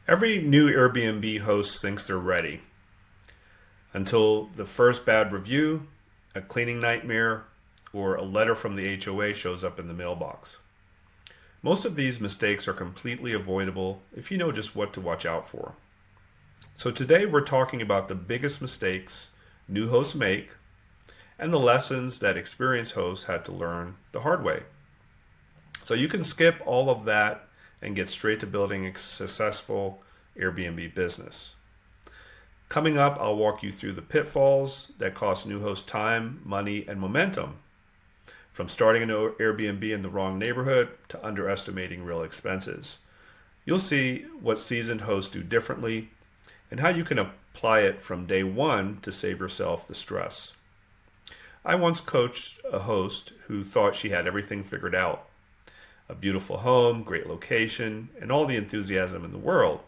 Every new Airbnb host thinks they're ready until the first bad review, a cleaning nightmare, or a letter from the HOA shows up in the mailbox. Most of these mistakes are completely avoidable if you know just what to watch out for. So today we're talking about the biggest mistakes new hosts make and the lessons that experienced hosts had to learn the hard way. So you can skip all of that and get straight to building a successful Airbnb business. Coming up, I'll walk you through the pitfalls that cost new hosts time, money, and momentum, from starting an Airbnb in the wrong neighborhood to underestimating real expenses. You'll see what seasoned hosts do differently and how you can apply it from day one to save yourself the stress. I once coached a host who thought she had everything figured out. A beautiful home, great location, and all the enthusiasm in the world.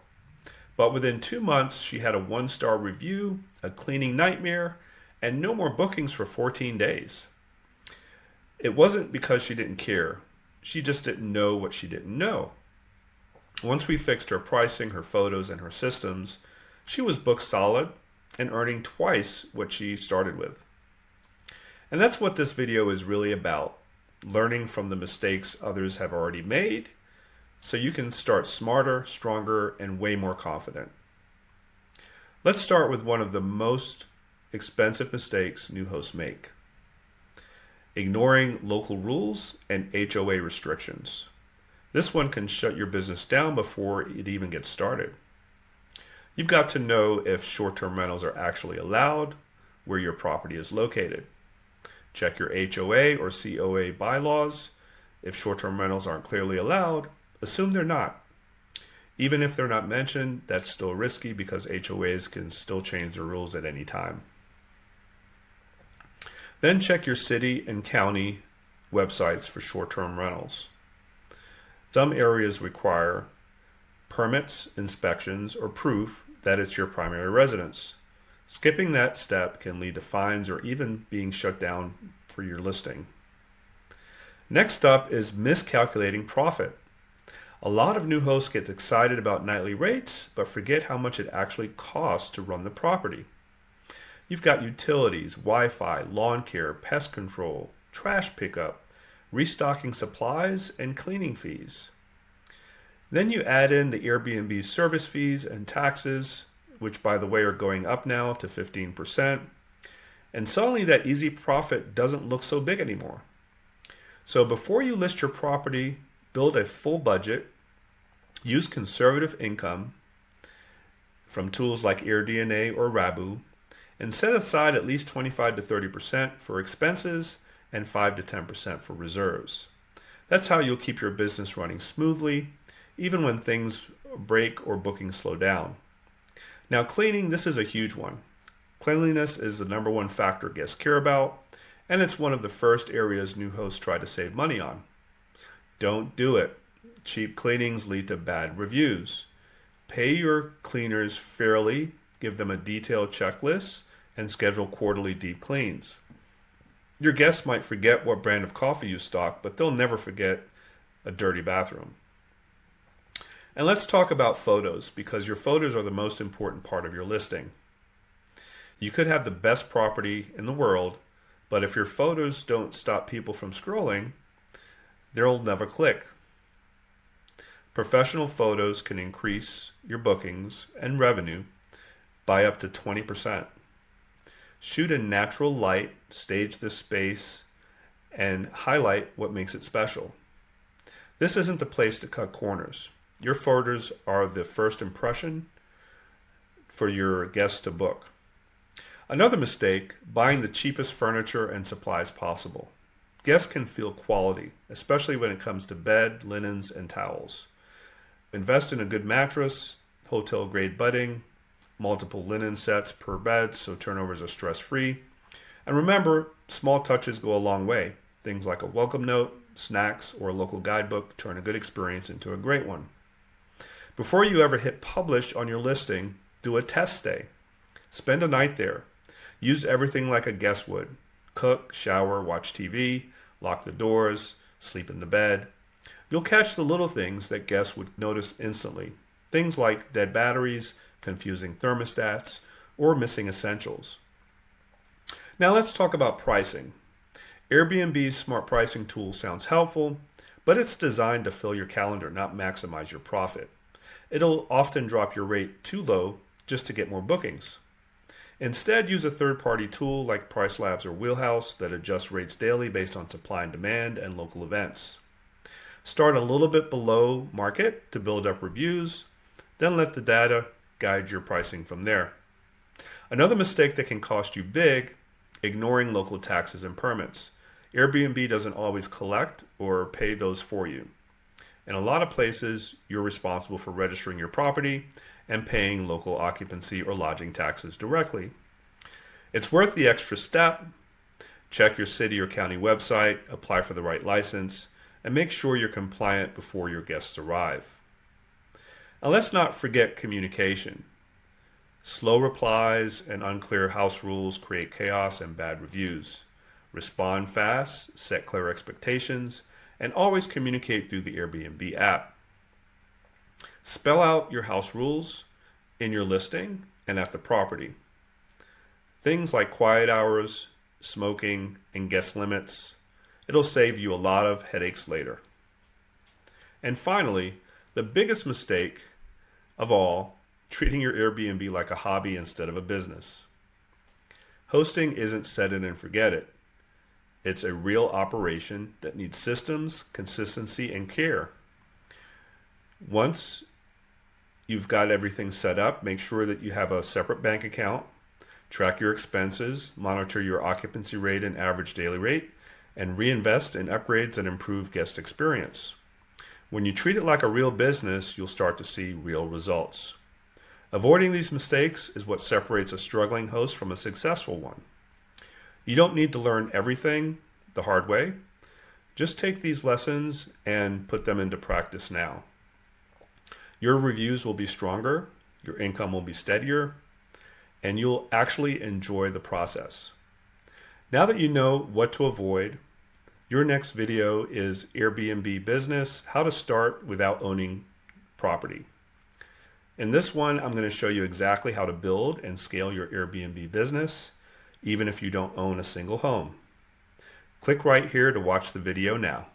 But within 2 months, she had a 1-star review, a cleaning nightmare, and no more bookings for 14 days. It wasn't because she didn't care. She just didn't know what she didn't know. Once we fixed her pricing, her photos, and her systems, she was booked solid and earning twice what she started with. And that's what this video is really about, learning from the mistakes others have already made so you can start smarter, stronger, and way more confident. Let's start with one of the most expensive mistakes new hosts make: ignoring local rules and HOA restrictions. This one can shut your business down before it even gets started. You've got to know if short-term rentals are actually allowed, where your property is located. Check your HOA or COA bylaws. If short-term rentals aren't clearly allowed, assume they're not. Even if they're not mentioned, that's still risky because HOAs can still change their rules at any time. Then check your city and county websites for short-term rentals. Some areas require permits, inspections, or proof that it's your primary residence. Skipping that step can lead to fines or even being shut down for your listing. Next up is miscalculating profit. A lot of new hosts get excited about nightly rates, but forget how much it actually costs to run the property. You've got utilities, Wi-Fi, lawn care, pest control, trash pickup, restocking supplies, and cleaning fees. Then you add in the Airbnb service fees and taxes, which by the way are going up now to 15%. And suddenly that easy profit doesn't look so big anymore. So before you list your property, build a full budget, use conservative income from tools like AirDNA or Rabu, and set aside at least 25 to 30% for expenses and 5 to 10% for reserves. That's how you'll keep your business running smoothly, even when things break or bookings slow down. Now cleaning, this is a huge one. Cleanliness is the number one factor guests care about, and it's one of the first areas new hosts try to save money on. Don't do it. Cheap cleanings lead to bad reviews. Pay your cleaners fairly, give them a detailed checklist, and schedule quarterly deep cleans. Your guests might forget what brand of coffee you stock, but they'll never forget a dirty bathroom. And let's talk about photos, because your photos are the most important part of your listing. You could have the best property in the world, but if your photos don't stop people from scrolling, they'll never click. Professional photos can increase your bookings and revenue by up to 20%. Shoot in natural light, stage the space, and highlight what makes it special. This isn't the place to cut corners. Your photos are the first impression for your guests to book. Another mistake, buying the cheapest furniture and supplies possible. Guests can feel quality, especially when it comes to bed, linens, and towels. Invest in a good mattress, hotel-grade bedding, multiple linen sets per bed so turnovers are stress-free. And remember, small touches go a long way. Things like a welcome note, snacks, or a local guidebook turn a good experience into a great one. Before you ever hit publish on your listing, do a test stay. Spend a night there. Use everything like a guest would. Cook, shower, watch TV, lock the doors, sleep in the bed. You'll catch the little things that guests would notice instantly. Things like dead batteries, confusing thermostats, or missing essentials. Now let's talk about pricing. Airbnb's smart pricing tool sounds helpful, but it's designed to fill your calendar, not maximize your profit. It'll often drop your rate too low just to get more bookings. Instead, use a third-party tool like PriceLabs or Wheelhouse that adjusts rates daily based on supply and demand and local events. Start a little bit below market to build up reviews, then let the data guide your pricing from there. Another mistake that can cost you big, ignoring local taxes and permits. Airbnb doesn't always collect or pay those for you. In a lot of places, you're responsible for registering your property and paying local occupancy or lodging taxes directly. It's worth the extra step. Check your city or county website, apply for the right license, and make sure you're compliant before your guests arrive. And let's not forget communication. Slow replies and unclear house rules create chaos and bad reviews. Respond fast, set clear expectations, and always communicate through the Airbnb app. Spell out your house rules in your listing and at the property. Things like quiet hours, smoking, and guest limits. It'll save you a lot of headaches later. And finally, the biggest mistake of all, treating your Airbnb like a hobby instead of a business. Hosting isn't set it and forget it. It's a real operation that needs systems, consistency, and care. Once you've got everything set up, make sure that you have a separate bank account, track your expenses, monitor your occupancy rate and average daily rate, and reinvest in upgrades that improve guest experience. When you treat it like a real business, you'll start to see real results. Avoiding these mistakes is what separates a struggling host from a successful one. You don't need to learn everything the hard way. Just take these lessons and put them into practice now. Your reviews will be stronger, your income will be steadier, and you'll actually enjoy the process. Now that you know what to avoid, your next video is Airbnb business, how to start without owning property. In this one, I'm going to show you exactly how to build and scale your Airbnb business, even if you don't own a single home. Click right here to watch the video now.